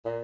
People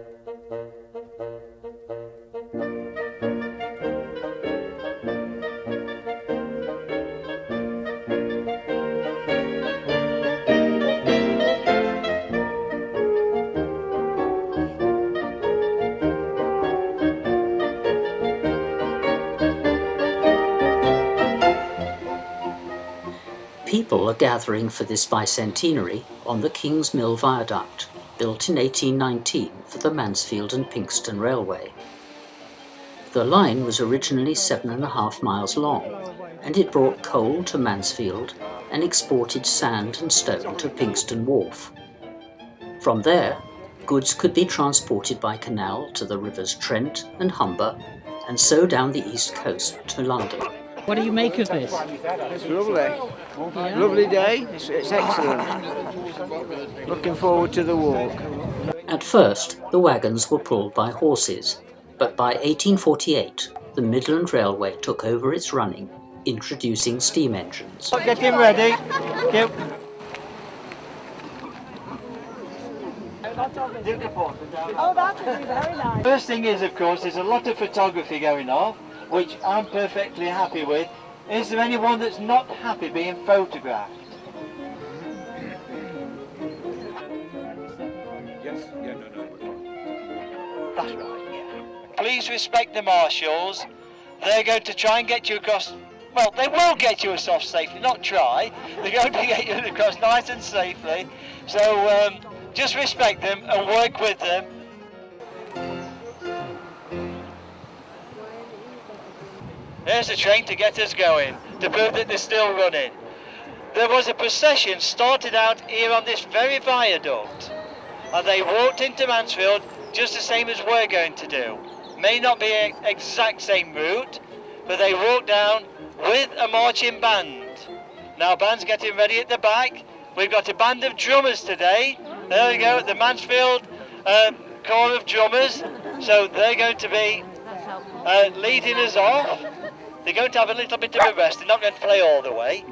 are gathering for this bicentenary on the King's Mill Viaduct, built in 1819 for the Mansfield and Pinxton Railway. The line was originally 7.5 miles long, and it brought coal to Mansfield and exported sand and stone to Pinxton Wharf. From there, goods could be transported by canal to the rivers Trent and Humber, and so down the east coast to London. What do you make of this? It's lovely. Yeah. Lovely day. It's excellent. Looking forward to the walk. At first, the wagons were pulled by horses, but by 1848, the Midland Railway took over its running, introducing steam engines. Getting ready. Yep. Oh, that would be very nice. First thing is, of course, there's a lot of photography going on, which I'm perfectly happy with. Is there anyone that's not happy being photographed? Yes, yeah, no. That's right, yeah. Please respect the marshals. They're going to try and get you across. Well, they will get you across safely, not try. They're going to get you across nice and safely. So just respect them and work with them. There's a train to get us going, to prove that they're still running. There was a procession started out here on this very viaduct, and they walked into Mansfield just the same as we're going to do. May not be an exact same route, but they walked down with a marching band. Now, band's getting ready at the back. We've got a band of drummers today. There we go, the Mansfield Corps of Drummers. So they're going to be leading us off. They're going to have a little bit of a rest. They're not going to play all the way.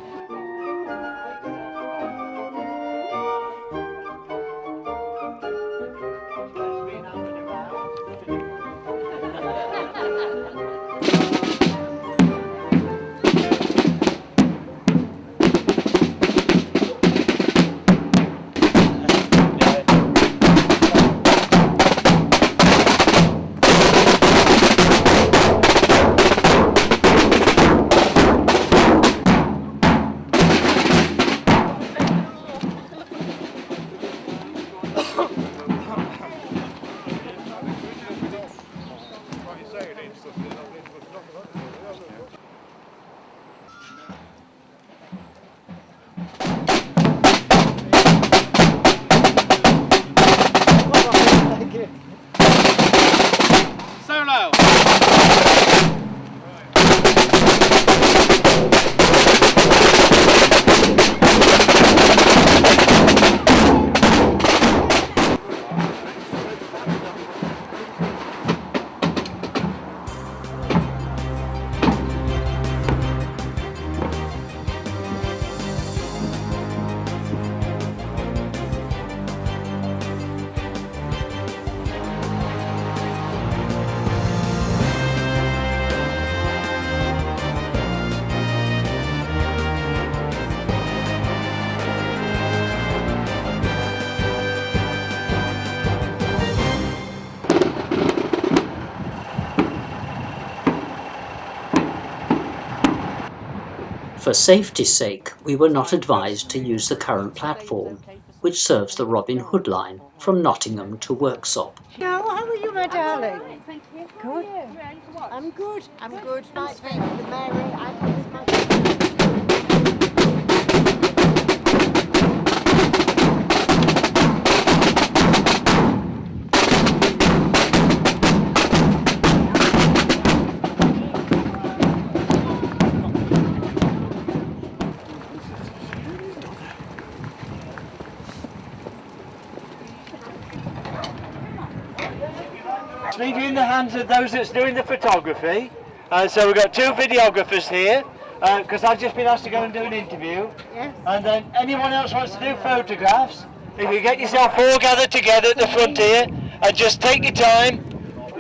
For safety's sake, we were not advised to use the current platform, which serves the Robin Hood line from Nottingham to Worksop. No, how are you, my darling? Good. I'm good. I'm good. Nice to meet you, Mary. Leave you in the hands of those that's doing the photography. So we've got two videographers here, because I've just been asked to go and do an interview. Yes. And then anyone else wants to do photographs, if you get yourself all gathered together at the front here, and just take your time. I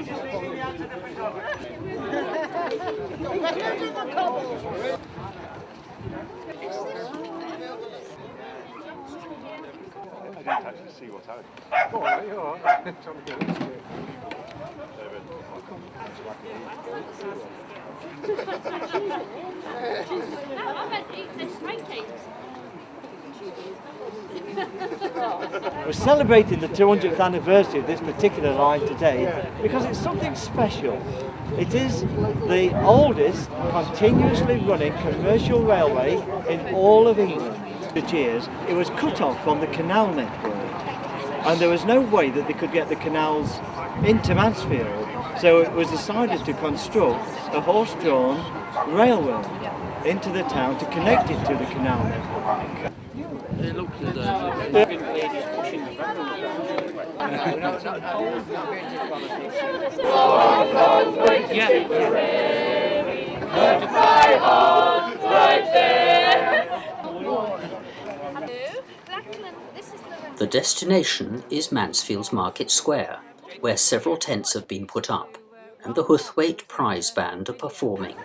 didn't actually see what's happening. Go on, you're all right. Trying to get this We're celebrating the 200th anniversary of this particular line today because it's something special. It is the oldest continuously running commercial railway in all of England. For years, it was cut off from the canal network, and there was no way that they could get the canals into Mansfield, so it was decided to construct a horse-drawn railway into the town to connect it to the canal network. The destination is Mansfield's Market Square, where several tents have been put up, and the Huthwaite Prize Band are performing.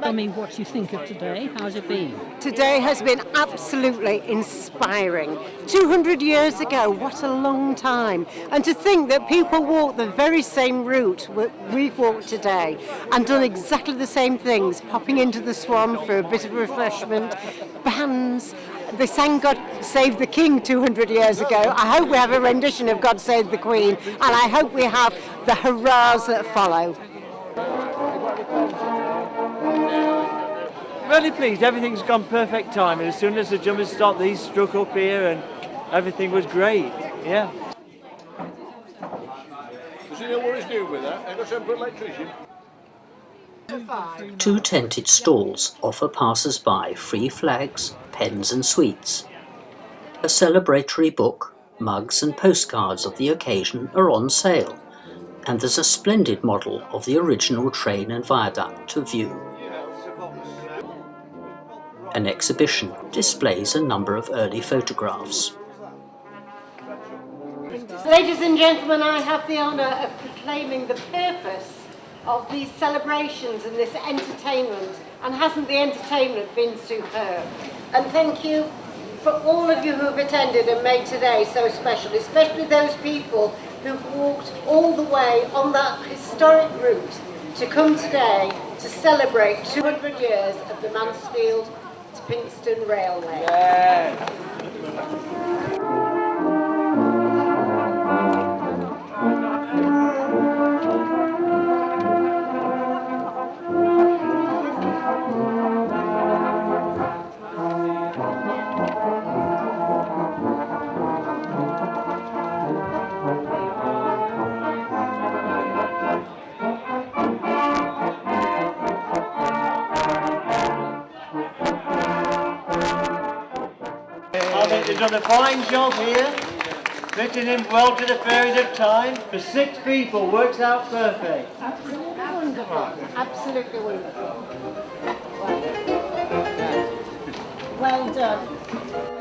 Tell me what you think of today. How's it been? Today has been absolutely inspiring. 200 years ago, what a long time. And to think that people walked the very same route we've walked today and done exactly the same things, popping into the Swan for a bit of refreshment, bands. They sang God Save the King 200 years ago. I hope we have a rendition of God Save the Queen, and I hope we have the hurrahs that follow. Really pleased, everything's gone perfect time, and as soon as the jumpers stopped, these struck up here and everything was great, yeah. Does he know what he's doing with that? I've got some electrician. 2 tented stalls offer passers-by free flags, pens and sweets. A celebratory book, mugs and postcards of the occasion are on sale, and there's a splendid model of the original train and viaduct to view. An exhibition displays a number of early photographs. Ladies and gentlemen, I have the honour of proclaiming the purpose of these celebrations and this entertainment, and hasn't the entertainment been superb? And thank you for all of you who have attended and made today so special, especially those people who've walked all the way on that historic route to come today to celebrate 200 years of the Mansfield to Pinxton Railway. Yeah. They've done a fine job here, fitting in well to the period of time. For 6 people, works out perfect. Absolutely wonderful. Absolutely wonderful. Well done.